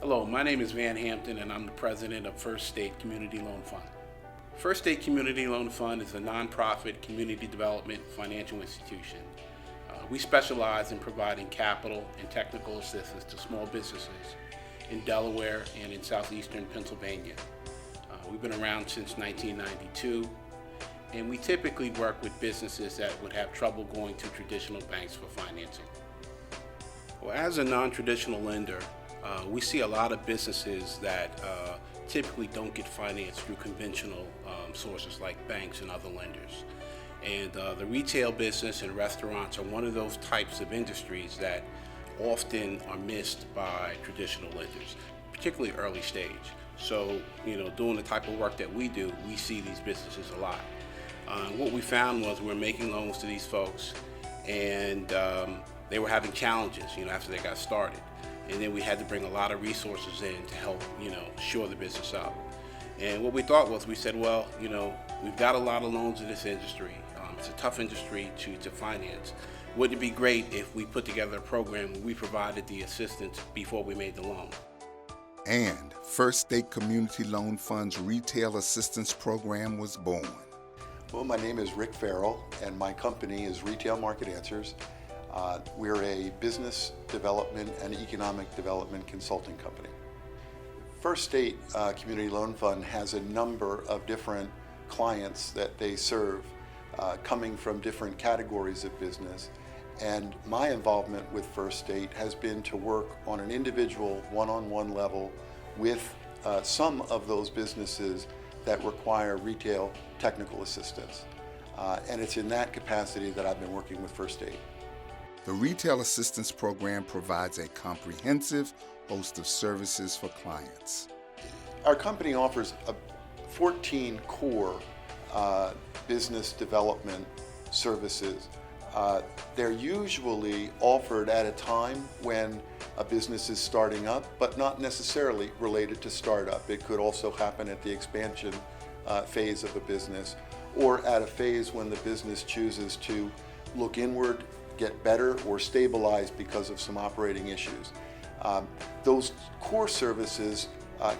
Hello, my name is Van Hampton and I'm the president of First State Community Loan Fund. First State Community Loan Fund is a nonprofit community development financial institution. We specialize in providing capital and technical assistance to small businesses in Delaware and in southeastern Pennsylvania. We've been around since 1992, and we typically work with businesses that would have trouble going to traditional banks for financing. Well, as a non-traditional lender, we see a lot of businesses that typically don't get financed through conventional sources like banks and other lenders. And the retail business and restaurants are one of those types of industries that often are missed by traditional lenders, particularly early stage. So, doing the type of work that we do, we see these businesses a lot. What we found was we're making loans to these folks, and they were having challenges, after they got started. And then we had to bring a lot of resources in to help, shore the business up. And what we thought was, we said, well, we've got a lot of loans in this industry. It's a tough industry to finance. Wouldn't it be great if we put together a program where we provided the assistance before we made the loan? And First State Community Loan Fund's Retail Assistance Program was born. Well, my name is Rick Farrell, and my company is Retail Market Answers. We're a business development and economic development consulting company. First State Community Loan Fund has a number of different clients that they serve, coming from different categories of business. And my involvement with First State has been to work on an individual one-on-one level with some of those businesses that require retail technical assistance. And it's in that capacity that I've been working with First State. The Retail Assistance Program provides a comprehensive host of services for clients. Our company offers 14 core business development services. They're usually offered at a time when a business is starting up, but not necessarily related to startup. It could also happen at the expansion phase of a business, or at a phase when the business chooses to look inward, get better, or stabilize because of some operating issues. Those core services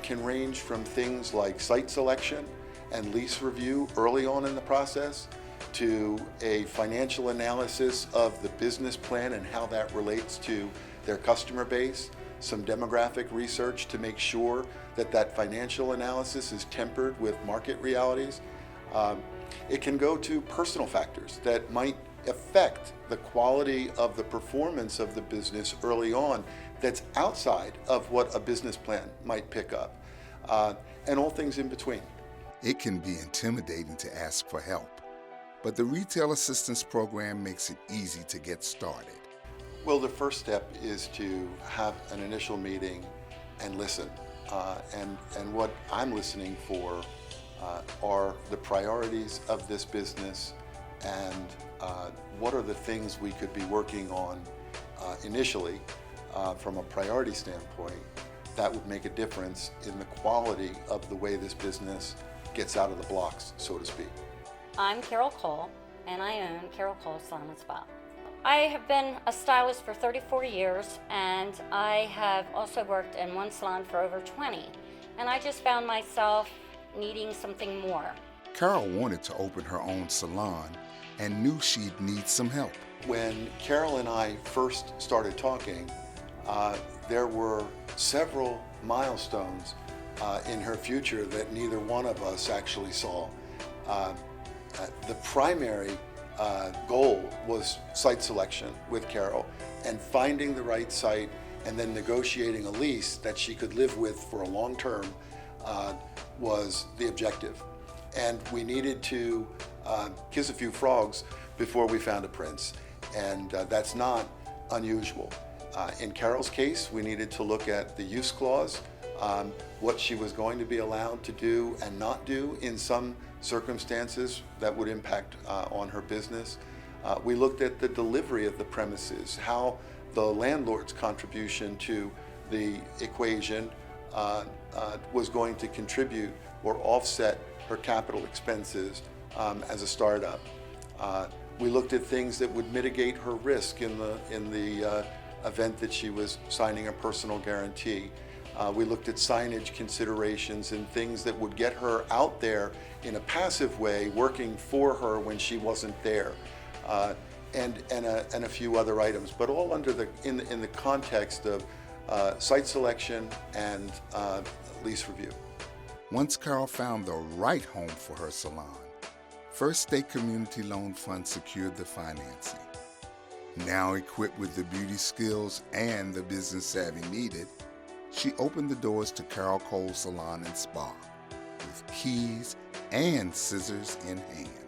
can range from things like site selection and lease review early on in the process, to a financial analysis of the business plan and how that relates to their customer base, some demographic research to make sure that that financial analysis is tempered with market realities. It can go to personal factors that might affect the quality of the performance of the business early on that's outside of what a business plan might pick up, and all things in between. It can be intimidating to ask for help, but the Retail Assistance Program makes it easy to get started. Well, the first step is to have an initial meeting and listen. And what I'm listening for are the priorities of this business, and what are the things we could be working on initially from a priority standpoint that would make a difference in the quality of the way this business gets out of the blocks, so to speak. I'm Carol Cole, and I own Carol Cole Salon and Spa. I have been a stylist for 34 years, and I have also worked in one salon for over 20. And I just found myself needing something more. Carol wanted to open her own salon and knew she'd need some help. When Carol and I first started talking, there were several milestones in her future that neither one of us actually saw. The primary goal was site selection with Carol, and finding the right site and then negotiating a lease that she could live with for a long term was the objective. And we needed to kiss a few frogs before we found a prince, and that's not unusual. In Carol's case, we needed to look at the use clause, what she was going to be allowed to do and not do in some circumstances that would impact on her business. We looked at the delivery of the premises, how the landlord's contribution to the equation was going to contribute or offset her capital expenses as a startup. We looked at things that would mitigate her risk in the event that she was signing a personal guarantee. We looked at signage considerations and things that would get her out there in a passive way, working for her when she wasn't there, and a few other items, but all under in the context of site selection and lease review. Once Carol found the right home for her salon, First State Community Loan Fund secured the financing. Now equipped with the beauty skills and the business savvy needed, she opened the doors to Carol Cole Salon and Spa with keys and scissors in hand.